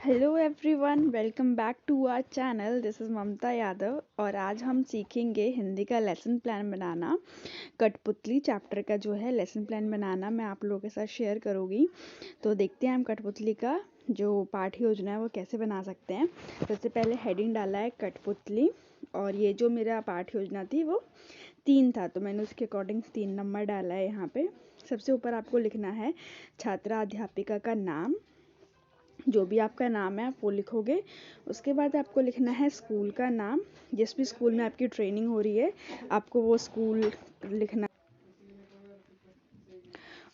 Hello everyone, welcome back to our channel. This is Mamata Yadav और आज हम सीखेंगे हिंदी का लेसन प्लान बनाना। कठपुतली चैप्टर का जो है लेसन प्लान बनाना मैं आप लोगों के साथ शेयर करूँगी। तो देखते हैं हम कठपुतली का जो पाठ योजना है वो कैसे बना सकते हैं। सबसे पहले हेडिंग डाला है कठपुतली, और ये जो मेरा पाठ योजना थी वो 3 था, तो मैंने उसके अकॉर्डिंग 3 नंबर डाला है यहाँ पे। सबसे ऊपर आपको लिखना है छात्रा अध्यापिका का नाम, जो भी आपका नाम है आप वो लिखोगे। उसके बाद आपको लिखना है स्कूल का नाम, जिस भी स्कूल में आपकी ट्रेनिंग हो रही है आपको वो स्कूल लिखना।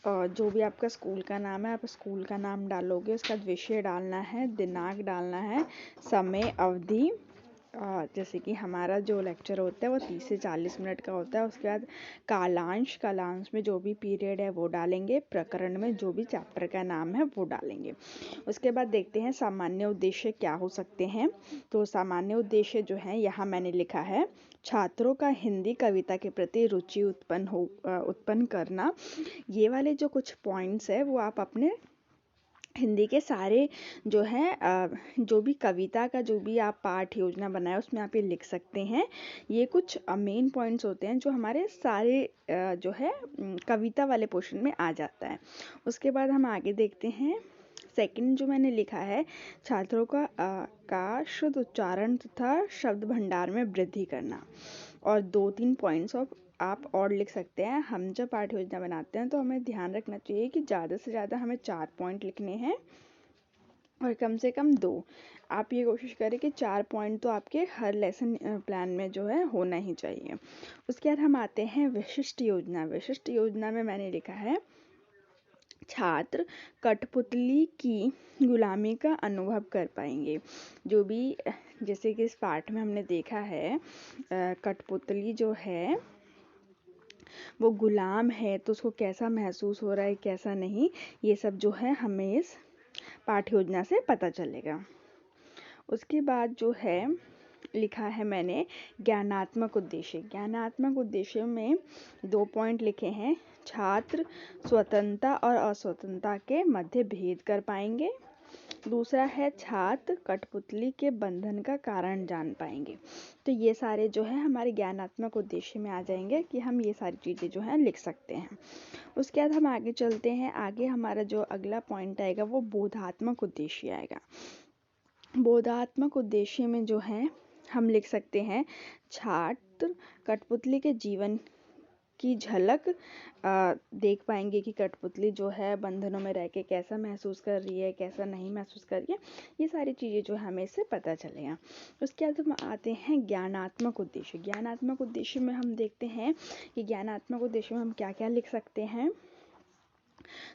और जो भी आपका स्कूल का नाम है आप स्कूल का नाम डालोगे। उसका विषय डालना है, दिनांक डालना है, समय अवधि, जैसे कि हमारा जो लेक्चर होता है वो 30 से 40 मिनट का होता है। उसके बाद कालांश में जो भी पीरियड है वो डालेंगे, प्रकरण में जो भी चैप्टर का नाम है वो डालेंगे। उसके बाद देखते हैं सामान्य उद्देश्य क्या हो सकते हैं। तो सामान्य उद्देश्य जो है यहाँ मैंने लिखा है छात्रों का हिंदी कविता के प्रति रुचि उत्पन्न करना। ये वाले जो कुछ पॉइंट्स है वो आप अपने हिंदी के सारे जो है जो भी कविता का जो भी आप पाठ योजना बनाए उसमें आप ये लिख सकते हैं। ये कुछ मेन पॉइंट्स होते हैं जो हमारे सारे जो है कविता वाले पोर्शन में आ जाता है। उसके बाद हम आगे देखते हैं। सेकंड जो मैंने लिखा है छात्रों का शुद्ध उच्चारण तथा शब्द भंडार में वृद्धि करना। और 2-3 पॉइंट्स आप और लिख सकते हैं। हम जब पाठ योजना बनाते हैं तो हमें ध्यान रखना चाहिए कि ज़्यादा से ज़्यादा हमें 4 पॉइंट लिखने हैं और कम से कम 2। आप ये कोशिश करें कि 4 पॉइंट तो आपके हर लेसन प्लान में जो है होना ही चाहिए। उसके बाद हम आते हैं विशिष्ट योजना। विशिष्ट योजना में मैंने लिखा है छात्र कठपुतली की गुलामी का अनुभव कर पाएंगे। जो भी जैसे कि इस पाठ में हमने देखा है कठपुतली जो है वो गुलाम है, तो उसको कैसा महसूस हो रहा है कैसा नहीं, ये सब जो है हमें इस पाठ योजना से पता चलेगा। उसके बाद जो है लिखा है मैंने ज्ञानात्मक उद्देश्य। ज्ञानात्मक उद्देश्य में 2 पॉइंट लिखे हैं। छात्र स्वतंत्रता और अस्वतंत्रता के मध्य भेद कर पाएंगे। दूसरा है छात्र कठपुतली के बंधन का कारण जान पाएंगे। तो ये सारे जो है हमारे ज्ञानात्मक उद्देश्य में आ जाएंगे कि हम ये सारी चीज़ें जो है लिख सकते हैं। उसके बाद हम आगे चलते हैं। आगे हमारा जो अगला पॉइंट आएगा वो बोधात्मक उद्देश्य आएगा। बोधात्मक उद्देश्य में जो है हम लिख सकते हैं छात्र कठपुतली के जीवन की झलक देख पाएंगे कि कठपुतली जो है बंधनों में रह के कैसा महसूस कर रही है कैसा नहीं महसूस कर रही है। ये सारी चीज़ें जो हमें इससे पता चलेगा। उसके बाद हम आते हैं ज्ञानात्मक उद्देश्य। ज्ञानात्मक उद्देश्य में हम देखते हैं कि ज्ञानात्मक उद्देश्य में हम क्या क्या लिख सकते हैं।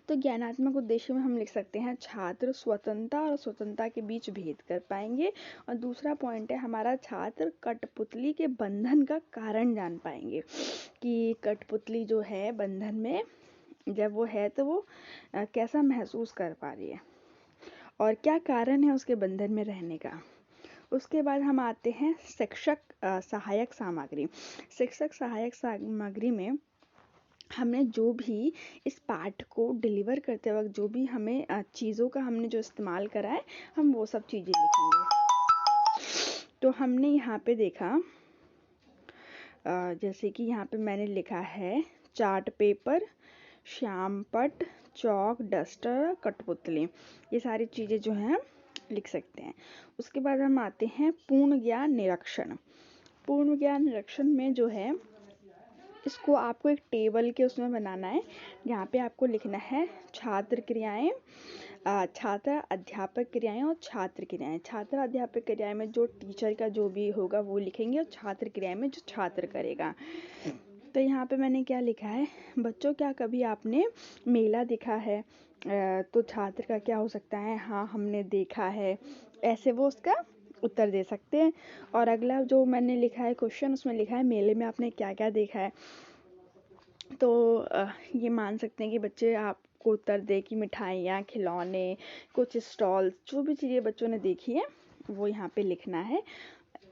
तो ज्ञानात्मक उद्देश्य में हम लिख सकते हैं छात्र स्वतंत्रता और स्वतंत्रता के बीच भेद कर पाएंगे। और दूसरा पॉइंट है हमारा छात्र कठपुतली के बंधन का कारण जान पाएंगे कि कठपुतली जो है बंधन में जब वो है तो वो कैसा महसूस कर पा रही है और क्या कारण है उसके बंधन में रहने का। उसके बाद हम आते हैं शिक्षक सहायक सामग्री। शिक्षक सहायक सामग्री में हमने जो भी इस पाठ को डिलीवर करते वक्त जो भी हमें चीज़ों का हमने जो इस्तेमाल करा है हम वो सब चीज़ें लिखेंगे। तो हमने यहाँ पे देखा जैसे कि यहाँ पे मैंने लिखा है चार्ट पेपर, श्याम पट, चौक, डस्टर, कठपुतली। ये सारी चीज़ें जो हैं लिख सकते हैं। उसके बाद हम आते हैं पूर्ण ज्ञान निरीक्षण। पूर्ण ज्ञान निरीक्षण में जो है इसको आपको एक टेबल के उसमें बनाना है। यहाँ पे आपको लिखना है छात्र क्रियाएं, छात्र अध्यापक क्रियाएं और छात्र क्रियाएं। छात्र अध्यापक क्रियाएं में जो टीचर का जो भी होगा वो लिखेंगे और छात्र क्रियाएं में जो छात्र करेगा। तो यहाँ पे मैंने क्या लिखा है, बच्चों क्या कभी आपने मेला देखा है? तो छात्र का क्या हो सकता है, हाँ हमने देखा है, ऐसे वो उसका उत्तर दे सकते हैं। और अगला जो मैंने लिखा है क्वेश्चन, उसमें लिखा है मेले में आपने क्या क्या देखा है। तो ये मान सकते हैं कि बच्चे आपको उत्तर दे कि मिठाइयाँ, खिलौने, कुछ स्टॉल्स, जो भी चीज़ें बच्चों ने देखी है वो यहाँ पे लिखना है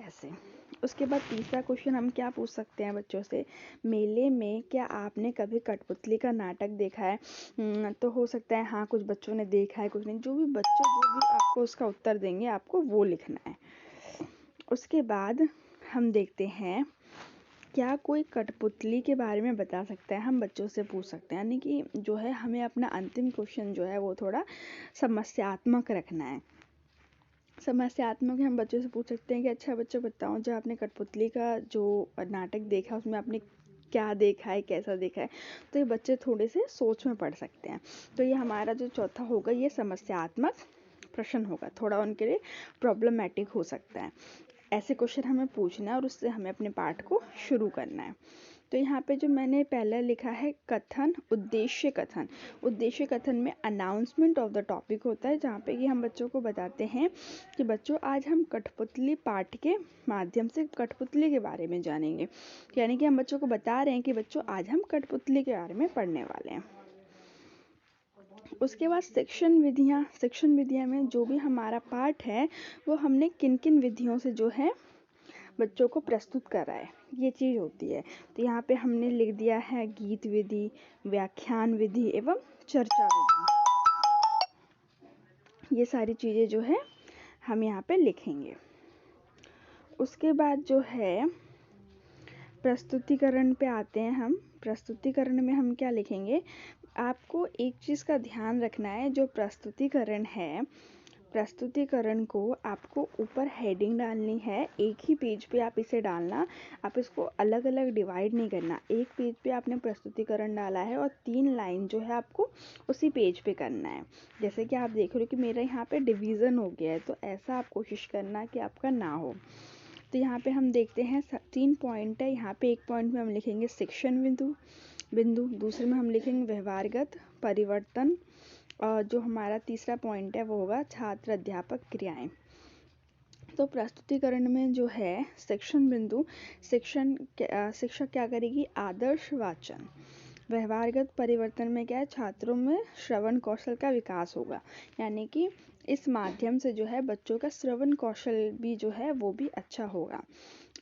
ऐसे। उसके बाद तीसरा क्वेश्चन हम क्या पूछ सकते हैं बच्चों से, मेले में क्या आपने कभी कठपुतली का नाटक देखा है? तो हो सकता है हाँ, कुछ बच्चों ने देखा है, कुछ नहीं। जो भी आपको उसका उत्तर देंगे आपको वो लिखना है। उसके बाद हम देखते हैं क्या कोई कठपुतली के बारे में बता सकता है, हम बच्चों से पूछ सकते हैं। यानी कि जो है हमें अपना अंतिम क्वेश्चन जो है वो थोड़ा समस्यात्मक रखना है। समस्यात्मक हम बच्चों से पूछ सकते हैं कि अच्छा बच्चों बताओ, जो आपने कठपुतली का जो नाटक देखा उसमें आपने क्या देखा है, कैसा देखा है। तो ये बच्चे थोड़े से सोच में पड़ सकते हैं। तो ये हमारा जो चौथा होगा ये समस्यात्मक प्रश्न होगा, थोड़ा उनके लिए प्रॉब्लमेटिक हो सकता है। ऐसे क्वेश्चन हमें पूछना है और उससे हमें अपने पाठ को शुरू करना है। तो यहाँ पे जो मैंने पहले लिखा है कथन, उद्देश्य कथन। उद्देश्य कथन में अनाउंसमेंट ऑफ द टॉपिक होता है, जहाँ पे कि हम बच्चों को बताते हैं कि बच्चों आज हम कठपुतली पाठ के माध्यम से कठपुतली के बारे में जानेंगे। यानी कि हम बच्चों को बता रहे हैं कि बच्चों आज हम कठपुतली के बारे में पढ़ने वाले हैं। उसके बाद शिक्षण विधियाँ में जो भी हमारा पाठ है वो हमने किन किन विधियों से जो है बच्चों को प्रस्तुत करा है, ये चीज़ होती है। तो यहाँ पे हमने लिख दिया है गीत विधि, व्याख्यान विधि एवं चर्चा विधि। ये सारी चीज़ें जो है हम यहाँ पे लिखेंगे। उसके बाद जो है प्रस्तुतिकरण पे आते हैं हम। प्रस्तुतिकरण में हम क्या लिखेंगे, आपको एक चीज़ का ध्यान रखना है, जो प्रस्तुतिकरण है, प्रस्तुतिकरण को आपको ऊपर हेडिंग डालनी है। एक ही पेज पे आप इसे डालना, आप इसको अलग अलग डिवाइड नहीं करना। एक पेज पे आपने प्रस्तुतिकरण डाला है और 3 लाइन जो है आपको उसी पेज पे करना है। जैसे कि आप देख रहे हो कि मेरा यहाँ पे डिवीज़न हो गया है, तो ऐसा आप कोशिश करना कि आपका ना हो। तो यहाँ पे हम देखते हैं 3 पॉइंट है। यहाँ पे एक पॉइंट में हम लिखेंगे शिक्षण बिंदु, दूसरे में हम लिखेंगे व्यवहारगत परिवर्तन, और जो हमारा तीसरा पॉइंट है वो होगा छात्र अध्यापक क्रियाएं। तो प्रस्तुतिकरण में जो है शिक्षण बिंदु, शिक्षक क्या करेगी, आदर्श वाचन। व्यवहारगत परिवर्तन में क्या है, छात्रों में श्रवण कौशल का विकास होगा। यानी कि इस माध्यम से जो है बच्चों का श्रवण कौशल भी जो है वो भी अच्छा होगा।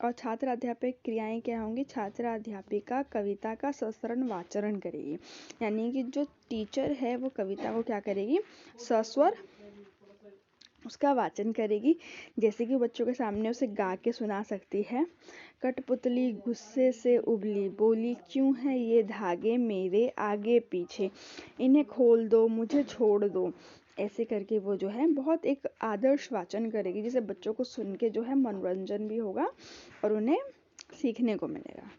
और छात्र अध्यापक क्रियाएं क्या होंगी, छात्र अध्यापिका कविता का सस्वरण वाचन करेगी। यानी कि जो टीचर है वो कविता को क्या करेगी, सस्वर उसका वाचन करेगी। जैसे कि बच्चों के सामने उसे गा के सुना सकती है। कठपुतली गुस्से से उबली, बोली क्यों है ये धागे मेरे आगे पीछे, इन्हें खोल दो मुझे छोड़ दो। ऐसे करके वो जो है बहुत एक आदर्श वाचन करेगी, जिसे बच्चों को सुन के जो है मनोरंजन भी होगा और उन्हें सीखने को मिलेगा।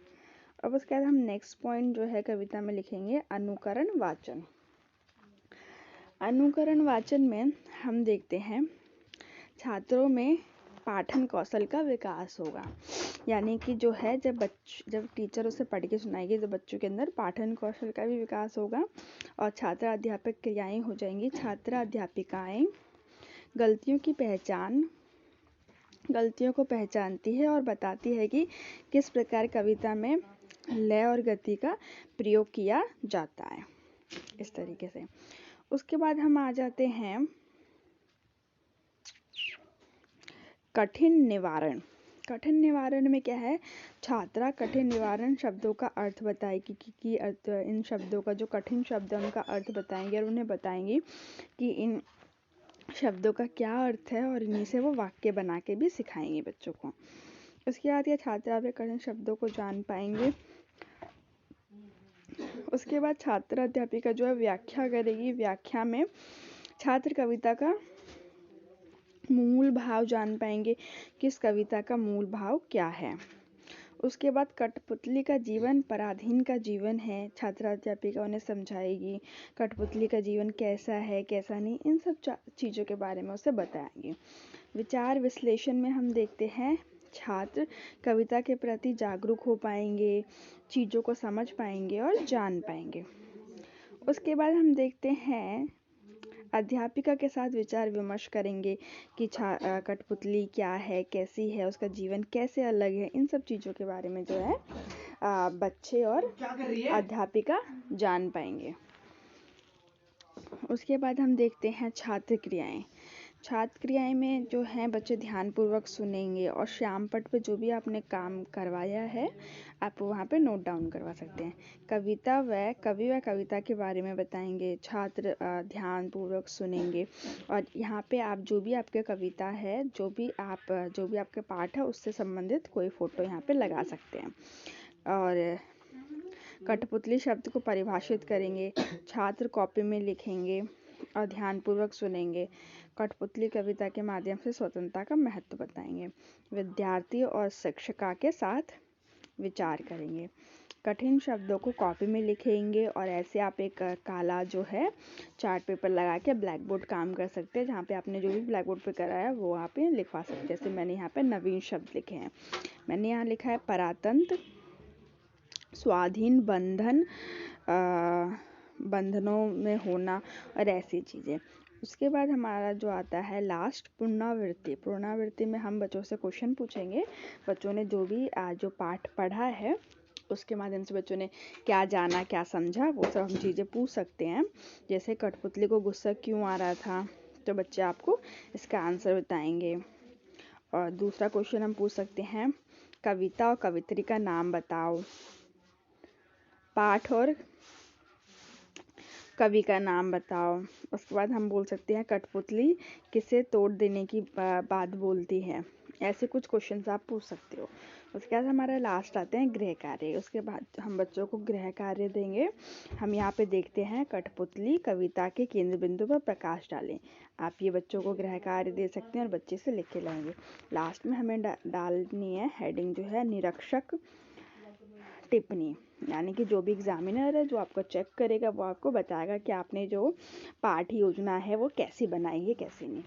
अब उसके बाद हम नेक्स्ट पॉइंट जो है कविता में लिखेंगे अनुकरण वाचन। अनुकरण वाचन में हम देखते हैं छात्रों में पाठन कौशल का विकास होगा। यानी कि जो है जब टीचर उसे पढ़ के सुनाएगी तो बच्चों के अंदर पाठन कौशल का भी विकास होगा। और छात्र अध्यापक क्रियाएं हो जाएंगी। छात्र अध्यापिकाएं गलतियों को पहचानती है और बताती है कि किस प्रकार कविता में लय और गति का प्रयोग किया जाता है, इस तरीके से। उसके बाद हम आ जाते हैं कठिन निवारण। कठिन निवारण में क्या है, छात्रा कठिन निवारण शब्दों का अर्थ बताएगी कि अर्थ, इन शब्दों का जो कठिन शब्द है उनका अर्थ बताएंगे और उन्हें बताएंगी कि इन शब्दों का क्या अर्थ है, और इन्हीं से वो वाक्य बना के भी सिखाएंगे बच्चों को। उसके बाद ये छात्रा वे कठिन शब्दों को जान पाएंगे। उसके बाद छात्र अध्यापिका जो है व्याख्या करेगी। व्याख्या में छात्र कविता का मूल भाव जान पाएंगे कि इस कविता का मूल भाव क्या है। उसके बाद कठपुतली का जीवन पराधीन का जीवन है। छात्र अध्यापिका उन्हें समझाएगी कठपुतली का जीवन कैसा है कैसा नहीं, इन सब चीज़ों के बारे में उसे बताएंगे। विचार विश्लेषण में हम देखते हैं छात्र कविता के प्रति जागरूक हो पाएंगे, चीज़ों को समझ पाएंगे और जान पाएंगे। उसके बाद हम देखते हैं अध्यापिका के साथ विचार विमर्श करेंगे कि कठपुतली क्या है, कैसी है, उसका जीवन कैसे अलग है। इन सब चीज़ों के बारे में जो है बच्चे और अध्यापिका जान पाएंगे। उसके बाद हम देखते हैं छात्र क्रियाएं। छात्र क्रियाएं में जो है बच्चे ध्यानपूर्वक सुनेंगे और श्याम पट पे जो भी आपने काम करवाया है आप वहाँ पे नोट डाउन करवा सकते हैं। कविता व कवि व कविता के बारे में बताएंगे, छात्र ध्यानपूर्वक सुनेंगे और यहाँ पे आप जो भी आपके कविता है, जो भी आपके पाठ है उससे संबंधित कोई फोटो यहाँ पे लगा सकते हैं। और कठपुतली शब्द को परिभाषित करेंगे, छात्र कॉपी में लिखेंगे और ध्यानपूर्वक सुनेंगे। कठपुतली कविता के माध्यम से स्वतंत्रता का महत्व बताएंगे। विद्यार्थी और शिक्षिका के साथ विचार करेंगे। कठिन शब्दों को कॉपी में लिखेंगे और ऐसे आप एक काला जो है चार्ट पेपर लगा के ब्लैक बोर्ड काम कर सकते हैं, जहाँ पे आपने जो भी ब्लैक बोर्ड पे करा है वो वहाँ पे लिखवा सकते हैं। जैसे मैंने यहाँ पे नवीन शब्द लिखे हैं, मैंने यहाँ लिखा है परातंत्र, स्वाधीन, बंधनों में होना और ऐसी चीज़ें। उसके बाद हमारा जो आता है लास्ट पुनरावृत्ति। पुनरावृत्ति में हम बच्चों से क्वेश्चन पूछेंगे, बच्चों ने जो भी जो पाठ पढ़ा है उसके माध्यम से बच्चों ने क्या जाना, क्या समझा, वो सब हम चीज़ें पूछ सकते हैं। जैसे कठपुतली को गुस्सा क्यों आ रहा था, तो बच्चे आपको इसका आंसर बताएंगे। और दूसरा क्वेश्चन हम पूछ सकते हैं, कविता और कवित्री का नाम बताओ। पाठ और कवि का नाम बताओ। उसके बाद हम बोल सकते हैं कठपुतली किसे तोड़ देने की बात बोलती है। ऐसे कुछ क्वेश्चंस आप पूछ सकते हो। उसके बाद हमारा लास्ट आते हैं गृह कार्य। उसके बाद हम बच्चों को गृह कार्य देंगे। हम यहाँ पे देखते हैं कठपुतली कविता के केंद्र बिंदु पर प्रकाश डालें। आप ये बच्चों को गृह कार्य दे सकते हैं और बच्चे से लिख के लाएंगे। लास्ट में हमें डालनी है हेडिंग जो है निरीक्षक टिप्पणी, यानी कि जो भी एग्जामिनर है जो आपको चेक करेगा वो आपको बताएगा कि आपने जो पाठ योजना है वो कैसी बनाई है, कैसी नहीं।